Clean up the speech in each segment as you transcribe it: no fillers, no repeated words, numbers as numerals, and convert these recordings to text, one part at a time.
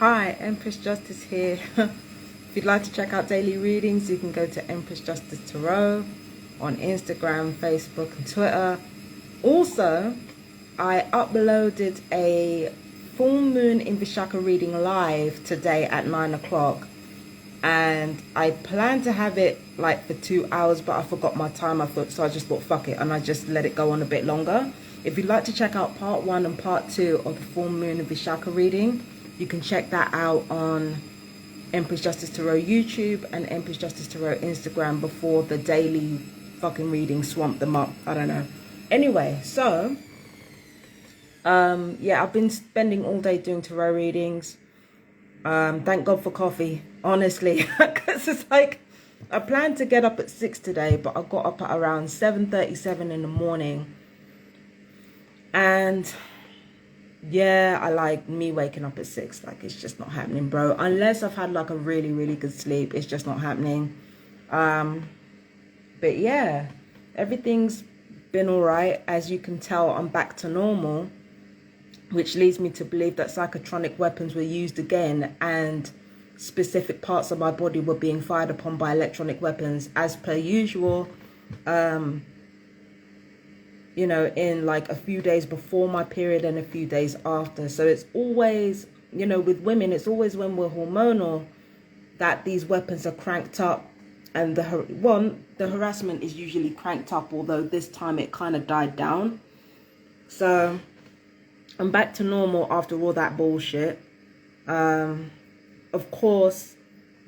Hi, Empress Justice here. If you'd like to check out daily readings, you can go to Empress Justice Tarot on Instagram, Facebook, and Twitter. Also, I uploaded a full moon in Vishaka reading live today at 9 o'clock. And I planned to have it like for 2 hours, but I forgot my time. So I just thought, fuck it, and I just let it go on a bit longer. If you'd like to check out part 1 and part 2 of the full moon in Vishaka reading, you can check that out on Empress Justice Tarot YouTube and Empress Justice Tarot Instagram before the daily fucking reading swamped them up. I don't know. Anyway, so yeah, I've been spending all day doing tarot readings. Thank God for coffee, honestly, because it's like I planned to get up at 6 today, but I got up at around 7:37 in the morning. And yeah, I like me waking up at 6. Like, it's just not happening, bro. Unless I've had like a really, really good sleep, it's just not happening. But yeah, everything's been all right. As you can tell, I'm back to normal, which leads me to believe that psychotronic weapons were used again and specific parts of my body were being fired upon by electronic weapons as per usual. You know, in like a few days before my period and a few days after. So it's always, you know, with women, it's always when we're hormonal that these weapons are cranked up, and the harassment is usually cranked up, although this time it kind of died down. So I'm back to normal after all that bullshit. Of course,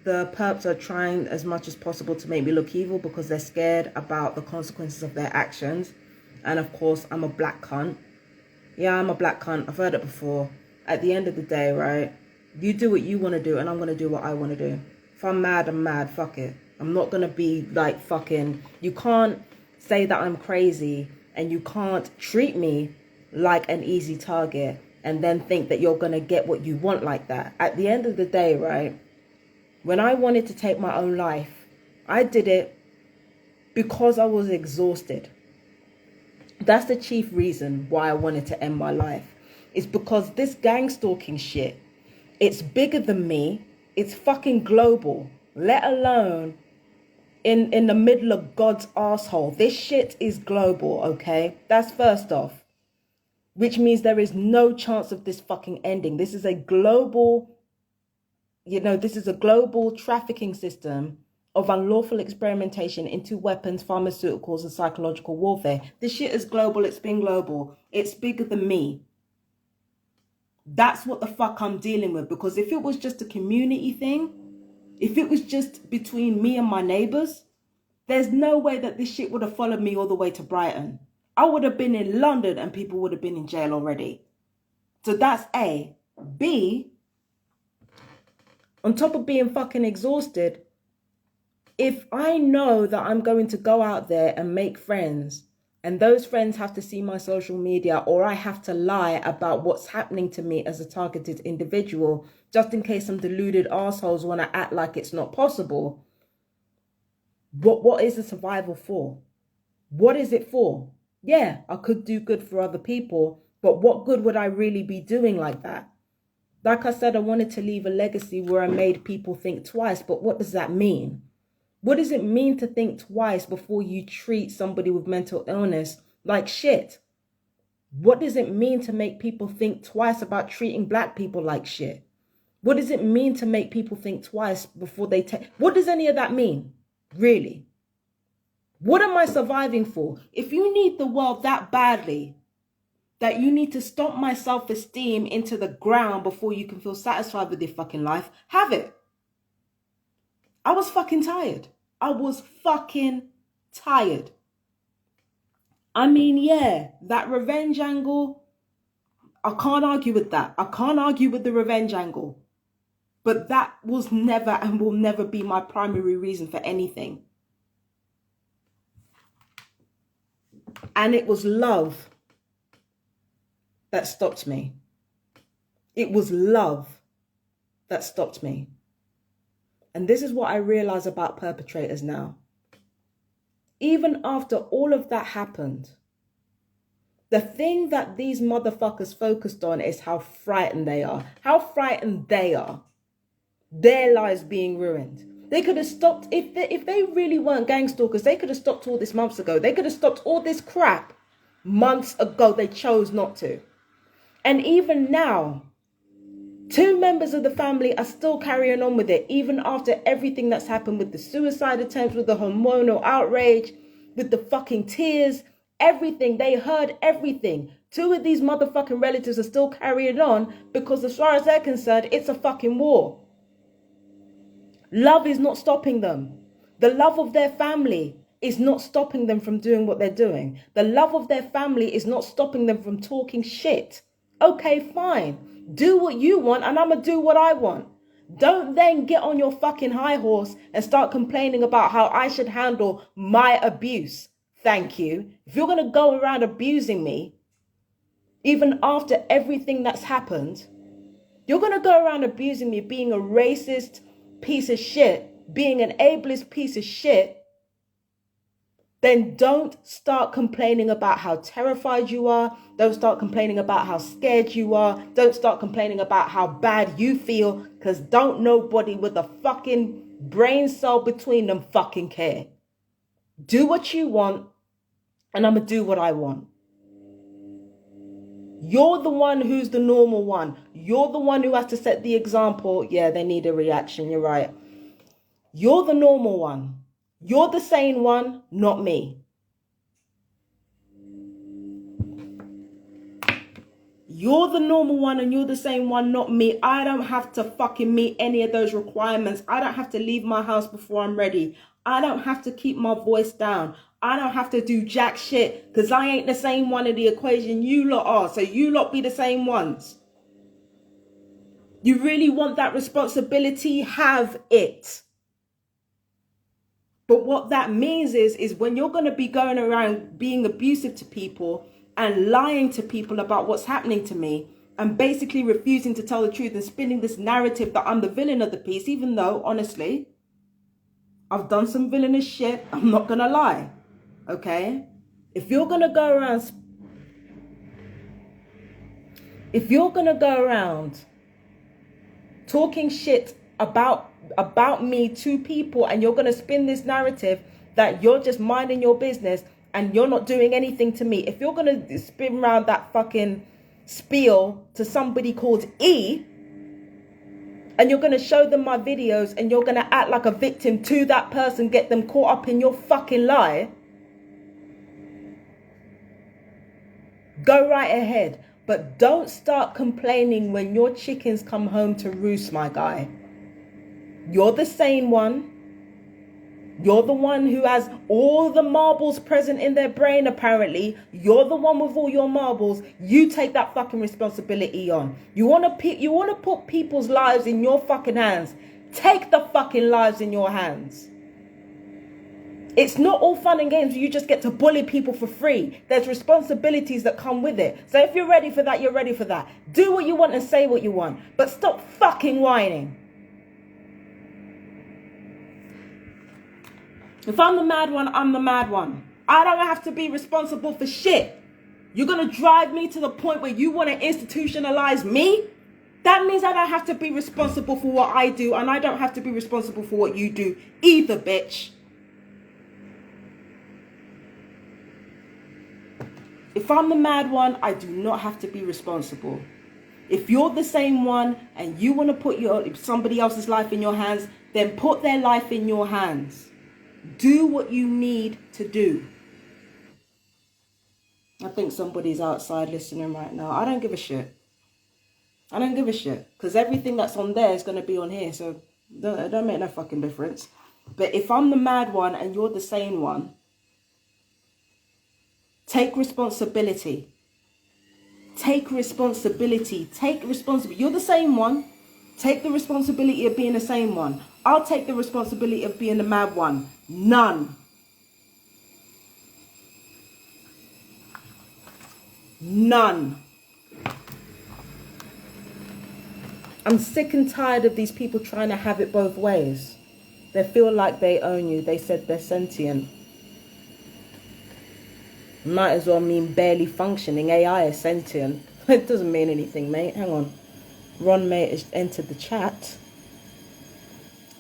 the perps are trying as much as possible to make me look evil because they're scared about the consequences of their actions. And of course, I'm a black cunt. Yeah, I'm a black cunt. I've heard it before. At the end of the day, right? You do what you want to do, and I'm going to do what I want to do. If I'm mad, I'm mad. Fuck it. I'm not going to be like fucking... You can't say that I'm crazy, and you can't treat me like an easy target and then think that you're going to get what you want like that. At the end of the day, right? When I wanted to take my own life, I did it because I was exhausted. That's the chief reason why I wanted to end my life. It's because this gang stalking shit, it's bigger than me. It's fucking global, let alone in the middle of God's arsehole. This shit is global, okay? That's first off. Which means there is no chance of this fucking ending. This is a global, you know, this is a global trafficking system of unlawful experimentation into weapons, pharmaceuticals, and psychological warfare. This shit is global. It's been global. It's bigger than me. That's what the fuck I'm dealing with. Because if it was just a community thing, if it was just between me and my neighbors, there's no way that this shit would have followed me all the way to Brighton. I would have been in London and people would have been in jail already. So that's A. B, on top of being fucking exhausted, if I know that I'm going to go out there and make friends, and those friends have to see my social media, or I have to lie about what's happening to me as a targeted individual, just in case some deluded assholes want to act like it's not possible, what is the survival for? What is it for? Yeah, I could do good for other people, but what good would I really be doing like that? Like I said, I wanted to leave a legacy where I made people think twice, but what does that mean? What does it mean to think twice before you treat somebody with mental illness like shit? What does it mean to make people think twice about treating black people like shit? What does it mean to make people think twice before they take... What does any of that mean? Really? What am I surviving for? If you need the world that badly, that you need to stomp my self-esteem into the ground before you can feel satisfied with your fucking life, have it. I was fucking tired. I was fucking tired. I mean, yeah, that revenge angle, I can't argue with that. I can't argue with the revenge angle. But that was never and will never be my primary reason for anything. And it was love that stopped me. It was love that stopped me. And this is what I realize about perpetrators now. Even after all of that happened, The thing that these motherfuckers focused on is how frightened they are. How frightened they are. Their lives being ruined. They could have stopped, if they really weren't gang stalkers, they could have stopped all this months ago. They could have stopped all this crap months ago. They chose not to. And even now, 2 members of the family are still carrying on with it, even after everything that's happened with the suicide attempts, with the hormonal outrage, with the fucking tears, everything. They heard everything. 2 of these motherfucking relatives are still carrying on because as far as they're concerned, it's a fucking war. Love is not stopping them. The love of their family is not stopping them from doing what they're doing. The love of their family is not stopping them from talking shit. Okay, fine. Do what you want and I'm going to do what I want. Don't then get on your fucking high horse and start complaining about how I should handle my abuse. Thank you. If you're going to go around abusing me, even after everything that's happened, you're going to go around abusing me, being a racist piece of shit, being an ableist piece of shit, then don't start complaining about how terrified you are. Don't start complaining about how scared you are. Don't start complaining about how bad you feel, because don't nobody with a fucking brain cell between them fucking care. Do what you want, and I'm going to do what I want. You're the one who's the normal one. You're the one who has to set the example. Yeah, they need a reaction. You're right. You're the normal one. You're the sane one, not me. You're the normal one and you're the same one, not me. I don't have to fucking meet any of those requirements. I don't have to leave my house before I'm ready. I don't have to keep my voice down. I don't have to do jack shit because I ain't the same one in the equation you lot are. So you lot be the same ones. You really want that responsibility? Have it. But what that means is when you're going to be going around being abusive to people and lying to people about what's happening to me and basically refusing to tell the truth and spinning this narrative that I'm the villain of the piece, even though, honestly, I've done some villainous shit. I'm not going to lie. Okay? If you're going to go around talking shit about me to people and you're going to spin this narrative that you're just minding your business and you're not doing anything to me, if you're going to spin around that fucking spiel to somebody called E and you're going to show them my videos and you're going to act like a victim to that person, get them caught up in your fucking lie, go right ahead. But don't start complaining when your chickens come home to roost, my guy. You're the sane one. You're the one who has all the marbles present in their brain, apparently. You're the one with all your marbles. You take that fucking responsibility on. You want to put people's lives in your fucking hands. Take the fucking lives in your hands. It's not all fun and games. You just get to bully people for free. There's responsibilities that come with it. So if you're ready for that, you're ready for that. Do what you want and say what you want. But stop fucking whining. If I'm the mad one, I'm the mad one. I don't have to be responsible for shit. You're going to drive me to the point where you want to institutionalize me? That means I don't have to be responsible for what I do, and I don't have to be responsible for what you do either, bitch. If I'm the mad one, I do not have to be responsible. If you're the same one and you want to put somebody else's life in your hands, then put their life in your hands. Do what you need to do. I think somebody's outside listening right now. I don't give a shit. I don't give a shit. Because everything that's on there is going to be on here. So it don't make no fucking difference. But if I'm the mad one and you're the sane one, take responsibility. Take responsibility. Take responsibility. You're the same one. Take the responsibility of being the same one. I'll take the responsibility of being the mad one. None. None. I'm sick and tired of these people trying to have it both ways. They feel like they own you. They said they're sentient. Might as well mean barely functioning. AI is sentient. It doesn't mean anything, mate. Hang on. Ron Mate has entered the chat.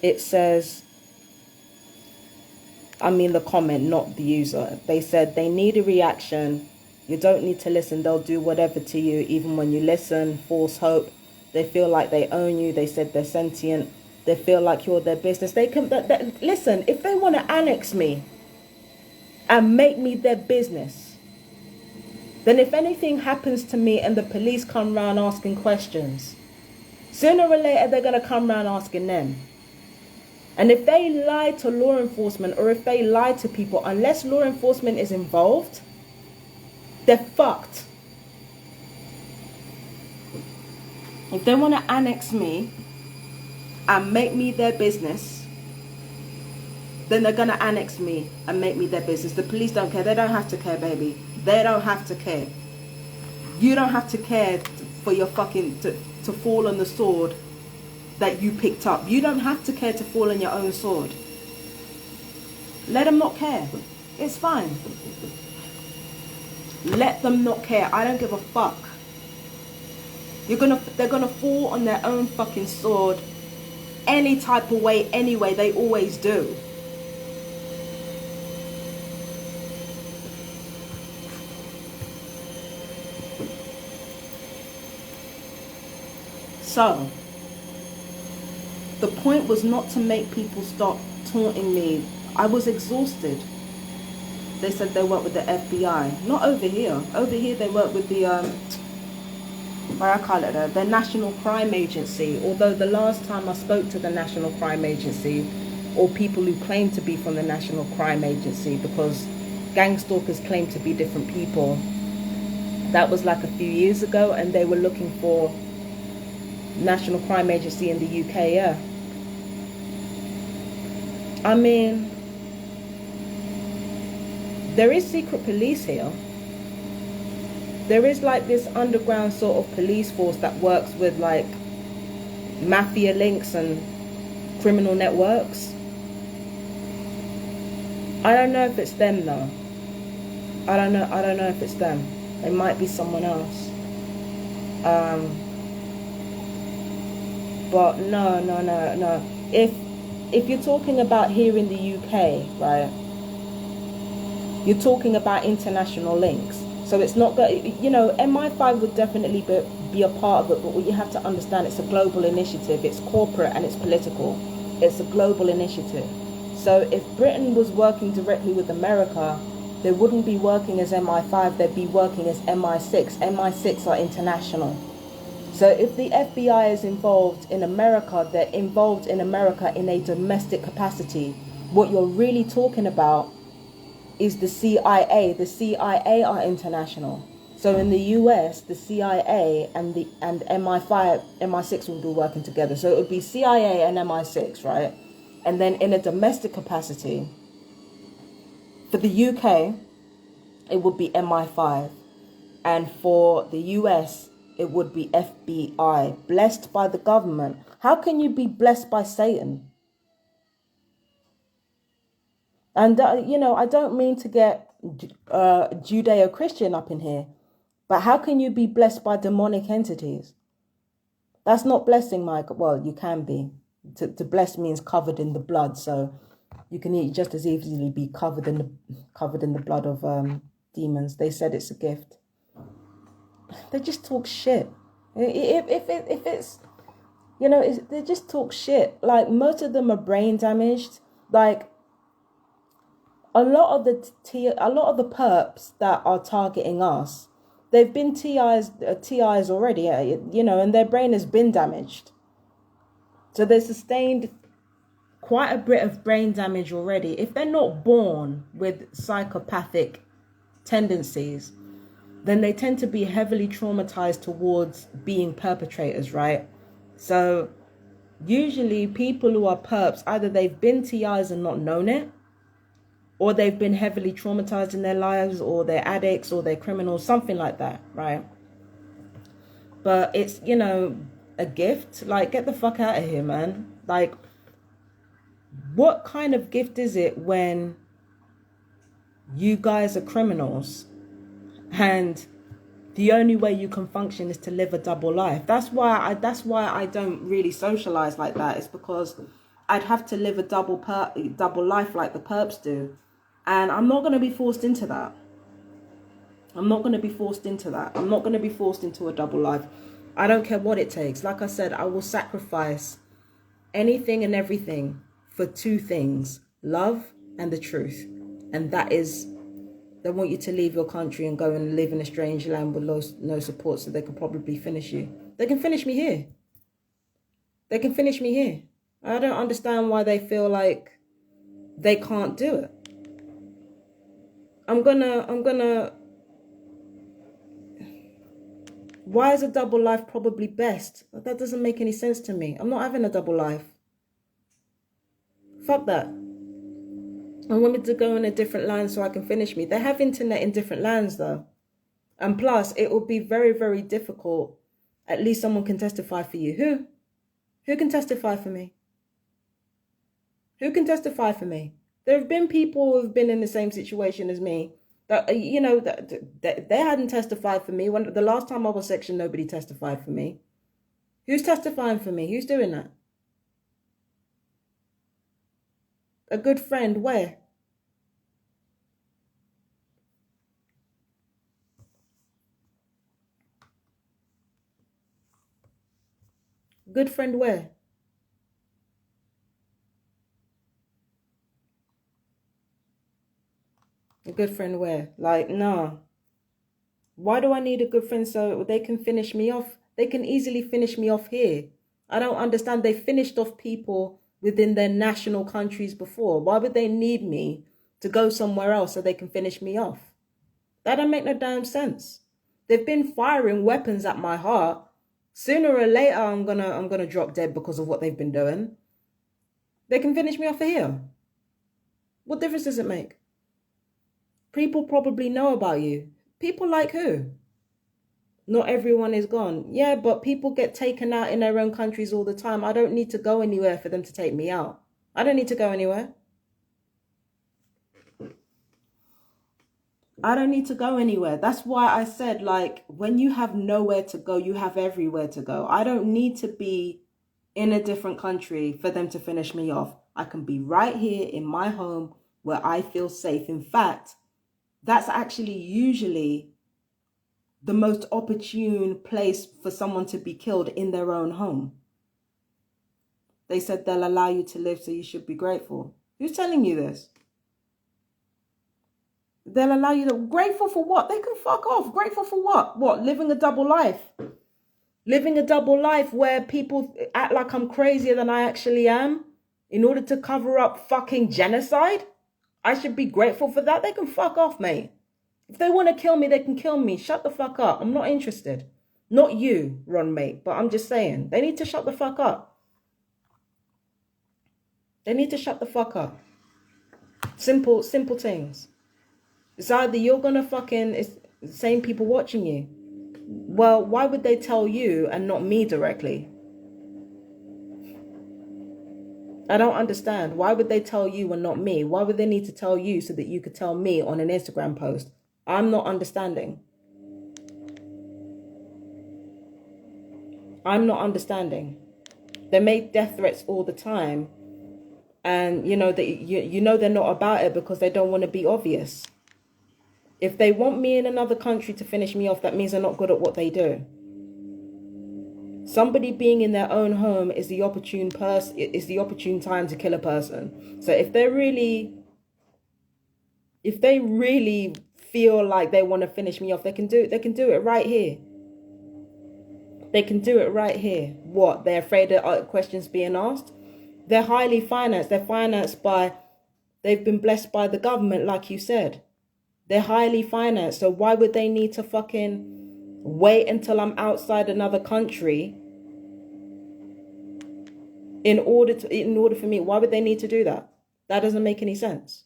It says, I mean the comment, not the user. They said they need a reaction. You don't need to listen. They'll do whatever to you, even when you listen. False hope. They feel like they own you. They said they're sentient. They feel like you're their business. They can listen. If they want to annex me and make me their business, then if anything happens to me and the police come round asking questions, sooner or later they're going to come round asking them. And if they lie to law enforcement, or if they lie to people, unless law enforcement is involved, they're fucked. If they want to annex me and make me their business, then they're going to annex me and make me their business. The police don't care. They don't have to care, baby. They don't have to care. You don't have to care for your fucking, to fall on the sword that you picked up. You don't have to care to fall on your own sword. Let them not care. It's fine. Let them not care. I don't give a fuck. They're gonna fall on their own fucking sword any type of way, anyway. They always do. So the point was not to make people stop taunting me. I was exhausted. They said they work with the FBI. Not over here. Over here they work with the, the National Crime Agency. Although the last time I spoke to the National Crime Agency, or people who claim to be from the National Crime Agency, because gang stalkers claim to be different people, that was like a few years ago, and they were looking for National Crime Agency in the UK, yeah. I mean, there is secret police here. There is like this underground sort of police force that works with like mafia links and criminal networks. I don't know if it's them though. I don't know if it's them. It might be someone else. But no. If you're talking about here in the UK, right, you're talking about international links. So it's not going, you know, MI5 would definitely be a part of it, but what you have to understand, it's a global initiative. It's corporate and it's political. It's a global initiative. So if Britain was working directly with America, they wouldn't be working as MI5, they'd be working as MI6. MI6 are international. So if the FBI is involved in America, they're involved in America in a domestic capacity. What you're really talking about is the CIA. The CIA are international. So in the US, the CIA and MI5, MI6 will be working together. So it would be CIA and MI6, right? And then in a domestic capacity, for the UK, it would be MI5. And for the US, it would be FBI, blessed by the government. How can you be blessed by Satan? And, you know, I don't mean to get Judeo-Christian up in here, but how can you be blessed by demonic entities? That's not blessing, Mike. Well, you can be. To bless means covered in the blood, so you can just as easily be covered in the blood of demons. They said it's a gift. They just talk shit. If it's, you know, they just talk shit. Like, most of them are brain damaged. Like, a lot of the perps that are targeting us, they've been TIs already, you know, and their brain has been damaged. So they sustained quite a bit of brain damage already. If they're not born with psychopathic tendencies, then they tend to be heavily traumatized towards being perpetrators, right? So usually people who are perps, either they've been TIs and not known it, or they've been heavily traumatized in their lives, or they're addicts, or they're criminals, something like that, right? But it's, you know, a gift. Like, get the fuck out of here, man. Like, what kind of gift is it when you guys are criminals And the only way you can function is to live a double life. That's why I don't really socialize like that. It's because I'd have to live a double life like the perps do. And I'm not going to be forced into that. I'm not going to be forced into that. I'm not going to be forced into a double life. I don't care what it takes. Like I said, I will sacrifice anything and everything for two things: love and the truth. And that is, they want you to leave your country and go and live in a strange land with no support, so they can probably finish you. They can finish me here. They can finish me here. I don't understand why they feel like they can't do it. I'm gonna why is a double life probably best? That doesn't make any sense to me. I'm not having a double life. Fuck that. I want me to go in a different land so I can finish me. They have internet in different lands though. And plus, it will be very, very difficult. At least someone can testify for you. Who? Who can testify for me? Who can testify for me? There have been people who've been in the same situation as me. That, you know, that they hadn't testified for me. When the last time I was sectioned, nobody testified for me. Who's testifying for me? Who's doing that? A good friend, where? Good friend, where? A good friend, where? Like, no. Why do I need a good friend so they can finish me off? They can easily finish me off here. I don't understand. They finished off people within their national countries before. Why would they need me to go somewhere else so they can finish me off? That don't make no damn sense. They've been firing weapons at my heart. Sooner or later, I'm gonna drop dead because of what they've been doing. They can finish me off here. What difference does it make? People probably know about you. People like who? Not everyone is gone. Yeah, but people get taken out in their own countries all the time. I don't need to go anywhere for them to take me out. I don't need to go anywhere. I don't need to go anywhere. That's why I said, like, when you have nowhere to go, you have everywhere to go. I don't need to be in a different country for them to finish me off. I can be right here in my home where I feel safe. In fact, that's actually usually the most opportune place for someone to be killed, in their own home. They said they'll allow you to live, so you should be grateful. Who's telling you this? They'll allow you to... Grateful for what? They can fuck off. Grateful for what? What? Living a double life. Living a double life where people act like I'm crazier than I actually am in order to cover up fucking genocide? I should be grateful for that? They can fuck off, mate. If they want to kill me, they can kill me. Shut the fuck up. I'm not interested. Not you, Ron, mate, but I'm just saying. They need to shut the fuck up. They need to shut the fuck up. Simple things. It's either you're gonna fucking... It's the same people watching you. Well, why would they tell you and not me directly? I don't understand. Why would they tell you and not me? Why would they need to tell you so that you could tell me on an Instagram post? I'm not understanding. I'm not understanding. They make death threats all the time. And you know that you know they're not about it because they don't want to be obvious. If they want me in another country to finish me off, that means they're not good at what they do. Somebody being in their own home is the opportune time to kill a person. So if they really feel like they want to finish me off, they can do it right here. They can do it right here. What? They're afraid of questions being asked? They're highly financed. They've been blessed by the government, like you said. They're highly financed. So why would they need to fucking wait until I'm outside another country in order for me? Why would they need to do that? That doesn't make any sense.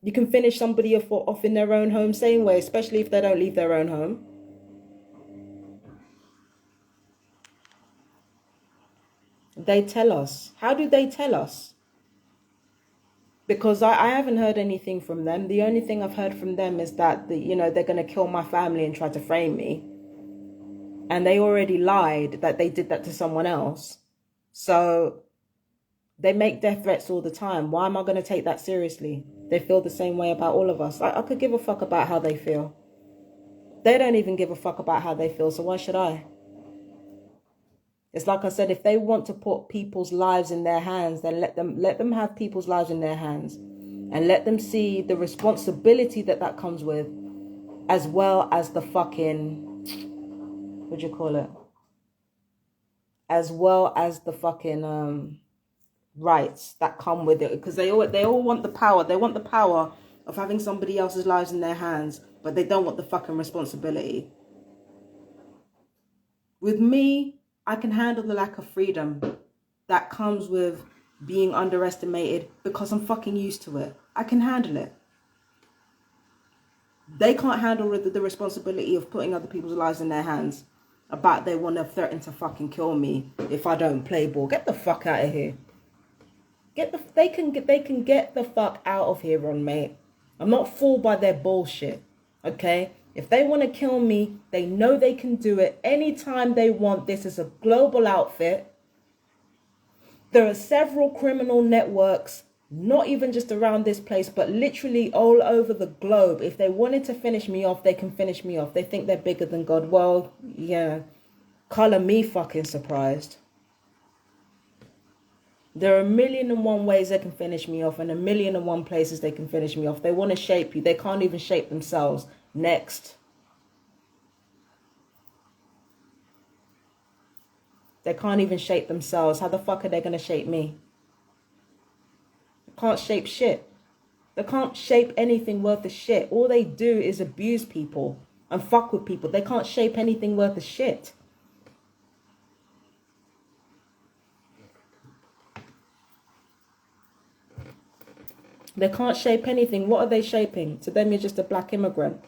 You can finish somebody off in their own home same way, especially if they don't leave their own home. They tell us. How do they tell us? Because I haven't heard anything from them. The only thing I've heard from them is that, they're going to kill my family and try to frame me. And they already lied that they did that to someone else. So they make death threats all the time. Why am I going to take that seriously? They feel the same way about all of us. I could give a fuck about how they feel. They don't even give a fuck about how they feel, so why should I? It's like I said, if they want to put people's lives in their hands, then let them have people's lives in their hands. And let them see the responsibility that comes with, as well as the fucking, what do you call it? As well as the fucking rights that come with it. Because they all want the power. They want the power of having somebody else's lives in their hands, but they don't want the fucking responsibility. With me, I can handle the lack of freedom that comes with being underestimated because I'm fucking used to it. I can handle it. They can't handle the responsibility of putting other people's lives in their hands. About they want to threaten to fucking kill me if I don't play ball. Get the fuck out of here. They can get the fuck out of here, Ron, mate. I'm not fooled by their bullshit. Okay? If they want to kill me, they know they can do it anytime they want. This is a global outfit. There are several criminal networks, not even just around this place, but literally all over the globe. If they wanted to finish me off, they can finish me off. They think they're bigger than God. Well, yeah. Color me fucking surprised. There are 1,000,001 ways they can finish me off and 1,000,001 places they can finish me off. They want to shape you. They can't even shape themselves. Next. They can't even shape themselves. How the fuck are they going to shape me? They can't shape shit. They can't shape anything worth a shit. All they do is abuse people and fuck with people. They can't shape anything worth a shit. They can't shape anything. What are they shaping? To them, you're just a black immigrant.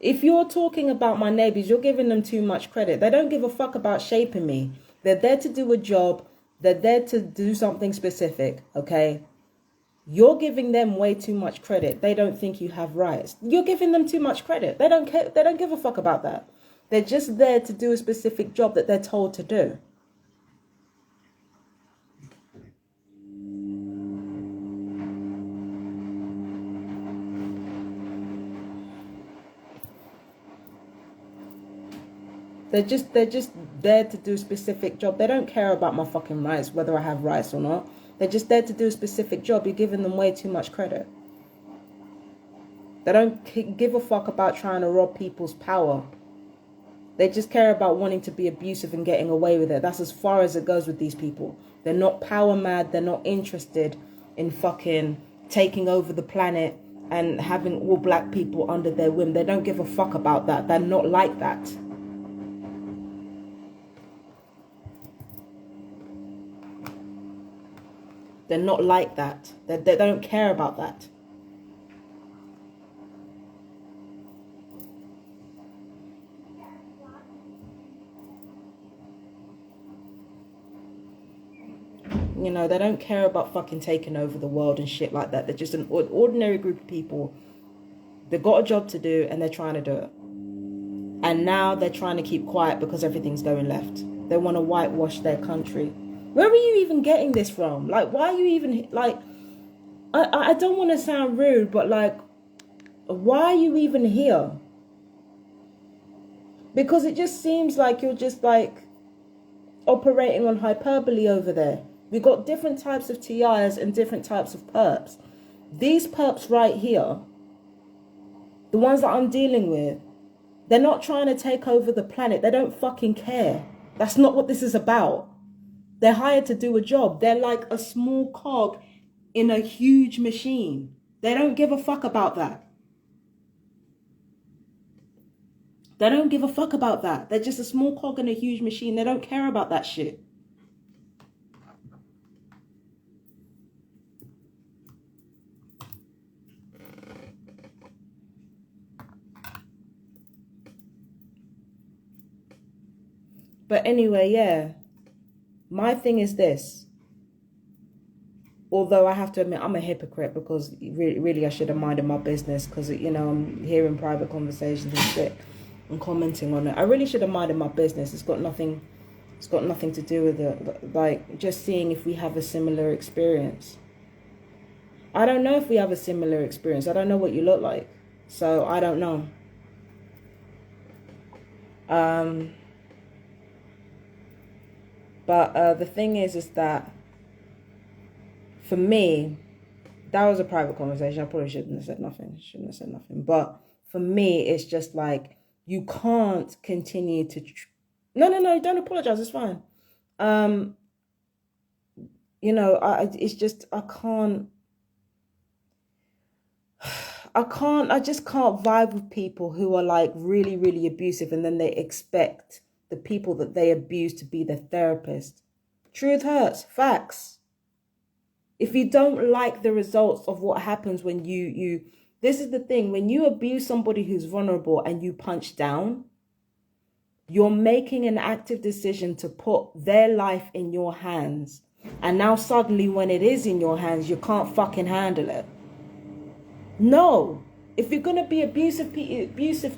If you're talking about my neighbors, you're giving them too much credit. They don't give a fuck about shaping me. They're there to do a job. They're there to do something specific, okay? You're giving them way too much credit. They don't think you have rights. You're giving them too much credit. They don't care. They don't give a fuck about that. They're just there to do a specific job that they're told to do. They're just there to do a specific job. They don't care about my fucking rights, whether I have rights or not. They're just there to do a specific job. You're giving them way too much credit. They don't give a fuck about trying to rob people's power. They just care about wanting to be abusive and getting away with it. That's as far as it goes with these people. They're not power mad. They're not interested in fucking taking over the planet and having all black people under their whim. They don't give a fuck about that. They're not like that. They're not like that. They don't care about that. You know, they don't care about fucking taking over the world and shit like that. They're just an ordinary group of people. They've got a job to do and they're trying to do it. And now they're trying to keep quiet because everything's going left. They want to whitewash their country. Where are you even getting this from? Like, why are you even, like, I don't want to sound rude, but, like, why are you even here? Because it just seems like you're just, like, operating on hyperbole over there. We've got different types of TIs and different types of perps. These perps right here, the ones that I'm dealing with, they're not trying to take over the planet. They don't fucking care. That's not what this is about. They're hired to do a job. They're like a small cog in a huge machine. They don't give a fuck about that. They don't give a fuck about that. They're just a small cog in a huge machine. They don't care about that shit. But anyway, yeah. My thing is this. although I have to admit I'm a hypocrite, because really I should have minded my business, because, you know, I'm hearing private conversations and shit and commenting on it. I really should have minded my business. It's got nothing to do with it. Like, just seeing if we have a similar experience. I don't know if we have a similar experience. I don't know what you look like, so I don't know. But the thing is that for me, that was a private conversation. I probably shouldn't have said nothing. But for me, it's just like, you can't continue to... No, don't apologize. It's fine. You know, it's just, I just can't vibe with people who are like really, really abusive, and then they expect the people that they abuse to be their therapist. Truth hurts. Facts. If you don't like the results of what happens when you this is the thing, when you abuse somebody who's vulnerable and you punch down, you're making an active decision to put their life in your hands. And now suddenly when it is in your hands, you can't fucking handle it. No. If you're going to be abusive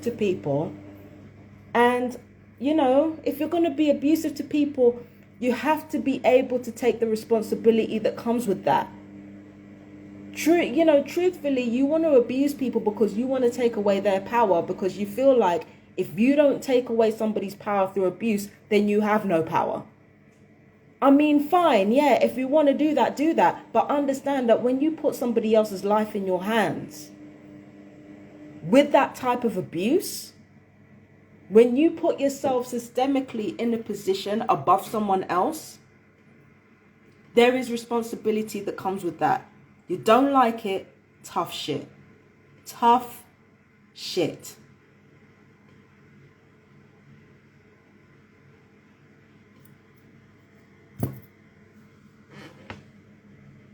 to people, and, you know, if you're going to be abusive to people, you have to be able to take the responsibility that comes with that. Truthfully, you want to abuse people because you want to take away their power, because you feel like if you don't take away somebody's power through abuse, then you have no power. I mean, fine, yeah, if you want to do that, do that. But understand that when you put somebody else's life in your hands with that type of abuse, when you put yourself systemically in a position above someone else, there is responsibility that comes with that. You don't like it, tough shit. Tough shit.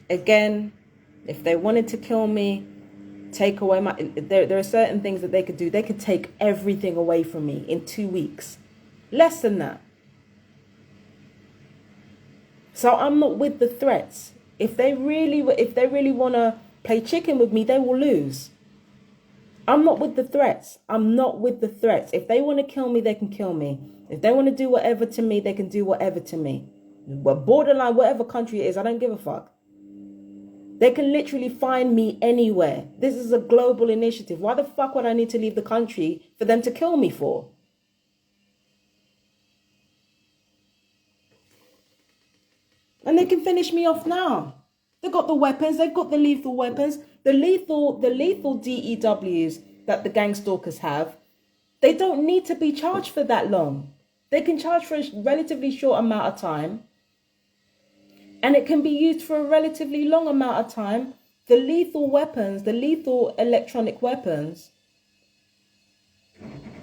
Again, if they wanted to kill me, take away my... There are certain things that they could do. They could take everything away from me in 2 weeks. Less than that. So I'm not with the threats. If they really want to play chicken with me, they will lose. I'm not with the threats. If they want to kill me, they can kill me. If they want to do whatever to me, they can do whatever to me. But borderline, whatever country it is, I don't give a fuck. They can literally find me anywhere. This is a global initiative. Why the fuck would I need to leave the country for them to kill me for? And they can finish me off now. They've got the weapons. They've got the lethal weapons. The lethal DEWs that the gang stalkers have, they don't need to be charged for that long. They can charge for a relatively short amount of time. And it can be used for a relatively long amount of time. The lethal weapons, the lethal electronic weapons,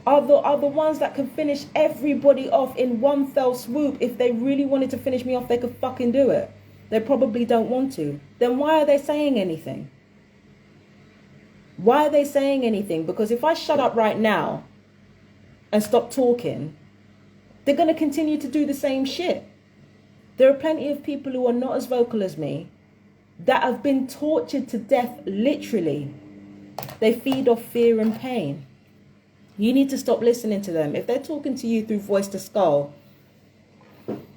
are the ones that can finish everybody off in one fell swoop. If they really wanted to finish me off, they could fucking do it. They probably don't want to. Then why are they saying anything? Why are they saying anything? Because if I shut up right now and stop talking, they're going to continue to do the same shit. There are plenty of people who are not as vocal as me that have been tortured to death, literally. They feed off fear and pain. You need to stop listening to them. If they're talking to you through voice to skull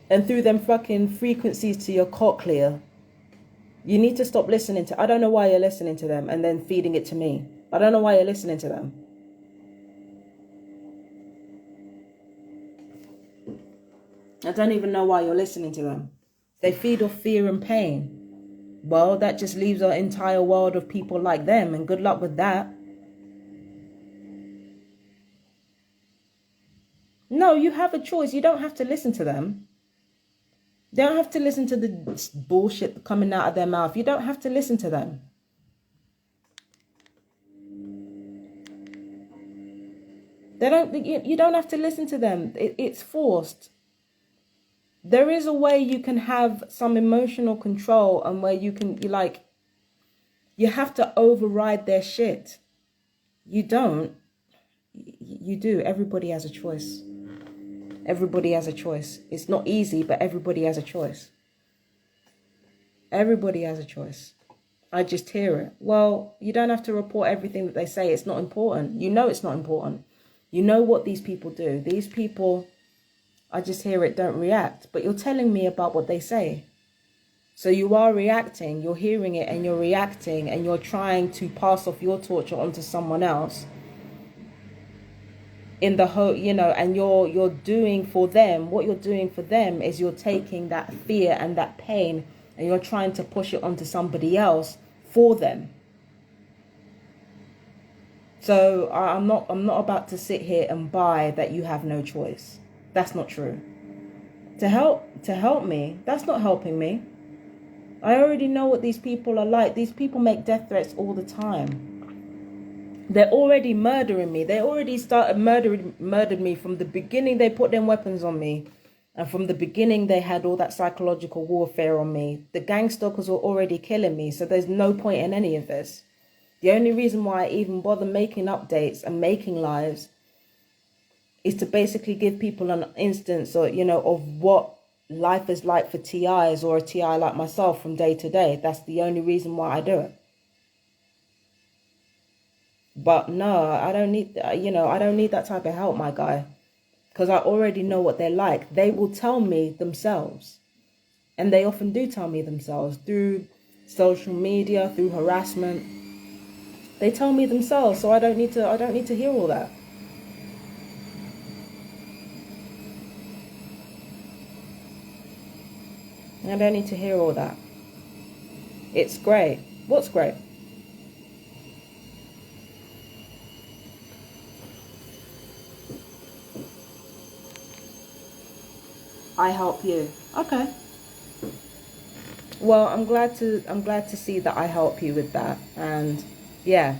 and through them fucking frequencies to your cochlea, you need to stop listening to... I don't know why you're listening to them and then feeding it to me. I don't know why you're listening to them. I don't even know why you're listening to them. They feed off fear and pain. Well, that just leaves an entire world of people like them, and good luck with that. No, you have a choice. You don't have to listen to them. You don't have to listen to the bullshit coming out of their mouth. You don't have to listen to them. You don't have to listen to them. It's forced. There is a way you can have some emotional control, and where you have to override their shit. You don't. You do. Everybody has a choice. Everybody has a choice. It's not easy, but everybody has a choice. Everybody has a choice. I just hear it. Well, you don't have to report everything that they say. It's not important. You know it's not important. You know what these people do. These people, I just hear it, don't react. But you're telling me about what they say. So you are reacting, you're hearing it and you're reacting and you're trying to pass off your torture onto someone else in the whole, you know, and you're doing for them, what you're doing for them is you're taking that fear and that pain and you're trying to push it onto somebody else for them. So I'm not about to sit here and buy that you have no choice. That's not true. To help me, that's not helping me. I already know what these people are like. These people make death threats all the time. They're already murdering me. They already started murdered me from the beginning. They put them weapons on me. And from the beginning, they had all that psychological warfare on me. The gang stalkers were already killing me. So there's no point in any of this. The only reason why I even bother making updates and making lives is to basically give people an instance or, you know, of what life is like for TIs or a TI like myself from day to day. That's the only reason why I do it. But no, I don't need, you know, I don't need that type of help, my guy. Because I already know what they're like. They will tell me themselves. And they often do tell me themselves through social media, through harassment. They tell me themselves, so I don't need to hear all that. I don't need to hear all that. It's great. What's great? I help you. Okay. Well, I'm glad to see that I help you with that. And yeah.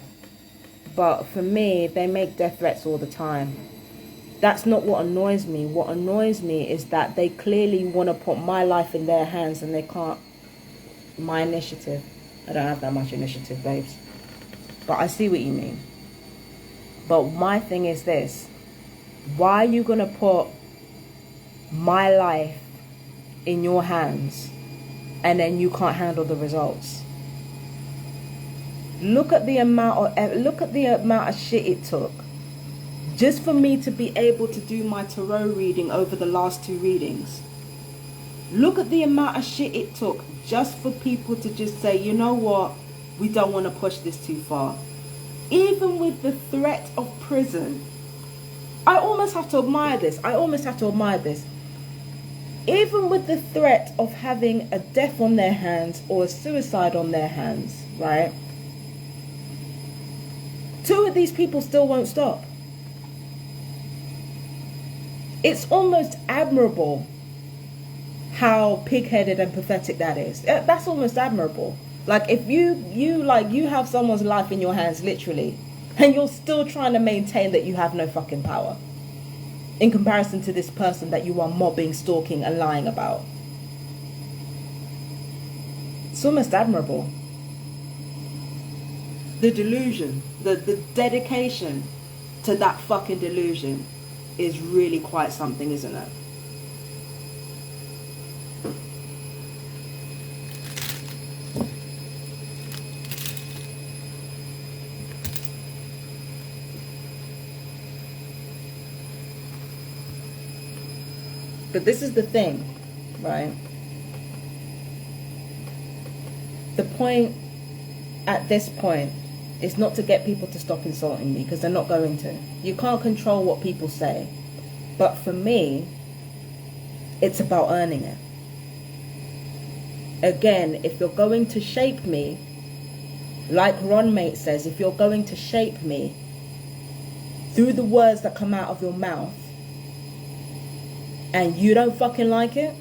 But for me, they make death threats all the time. That's not what annoys me. What annoys me is that they clearly want to put my life in their hands and they can't. My initiative. I don't have that much initiative, babes. But I see what you mean. But my thing is this. Why are you going to put my life in your hands and then you can't handle the results? Look at the amount of shit it took just for me to be able to do my tarot reading over the last 2 readings. Look at the amount of shit it took just for people to just say, you know what, we don't want to push this too far. Even with the threat of prison, I almost have to admire this. Even with the threat of having a death on their hands or a suicide on their hands, right? 2 of these people still won't stop. It's almost admirable how pig-headed and pathetic that is. That's almost admirable. Like if you have someone's life in your hands, literally, and you're still trying to maintain that you have no fucking power in comparison to this person that you are mobbing, stalking, and lying about. It's almost admirable. The delusion, the dedication to that fucking delusion is really quite something, isn't it? But this is the thing, right? The point at this point is not to get people to stop insulting me, because they're not going to. You can't control what people say. But for me, it's about earning it. Again, if you're going to shape me, like Ron Mate says, if you're going to shape me through the words that come out of your mouth, and you don't fucking like it,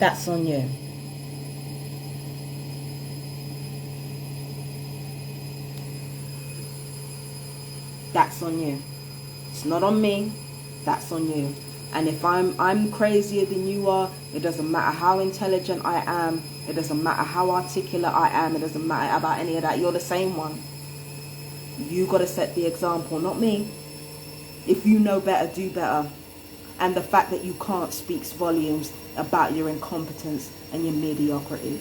that's on you. That's on you. It's not on me. That's on you. And if I'm crazier than you are, it doesn't matter how intelligent I am. It doesn't matter how articulate I am. It doesn't matter about any of that. You're the same one. You got to set the example, not me. If you know better, do better. And the fact that you can't speaks volumes about your incompetence and your mediocrity.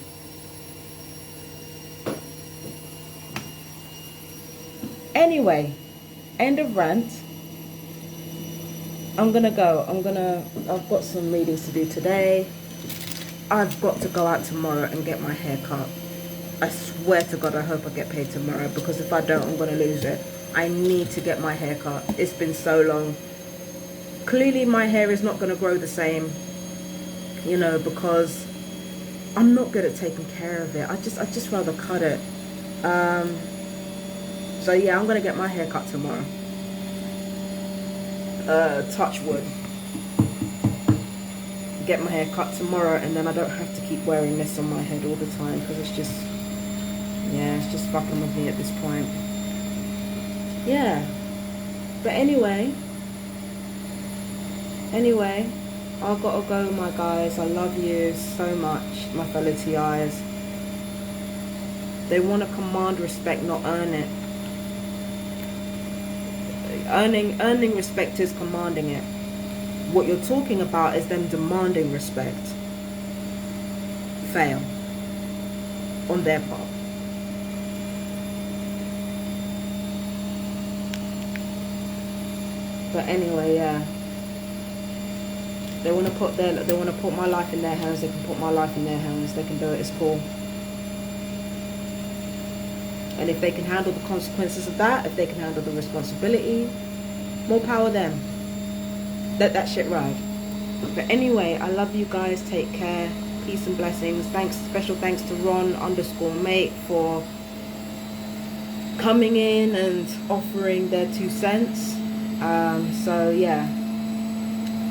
Anyway, end of rant. I'm gonna go. I've got some readings to do today. I've got to go out tomorrow and get my hair cut. I swear to God, I hope I get paid tomorrow, because if I don't, I'm gonna lose it. I need to get my hair cut. It's been so long. Clearly my hair is not gonna grow the same, you know, because I'm not good at taking care of it. I just rather cut it. So yeah, I'm gonna get my hair cut tomorrow. Touch wood. Get my hair cut tomorrow, and then I don't have to keep wearing this on my head all the time, because it's just, yeah, it's just fucking with me at this point. Yeah. But anyway, I've got to go, my guys. I love you so much, my fellow TIs. They want to command respect, not earn it. Earning respect is commanding it. What you're talking about is them demanding respect. Fail on their part. But anyway, yeah. They want to put my life in their hands. They can put my life in their hands. They can do it. It's cool. And if they can handle the consequences of that, if they can handle the responsibility, more power them. Let that shit ride. But anyway, I love you guys. Take care. Peace and blessings. Thanks. Special thanks to Ron_mate for coming in and offering their 2 cents. So yeah.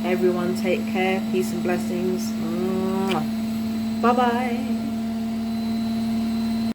Everyone take care. Peace and blessings. Bye bye.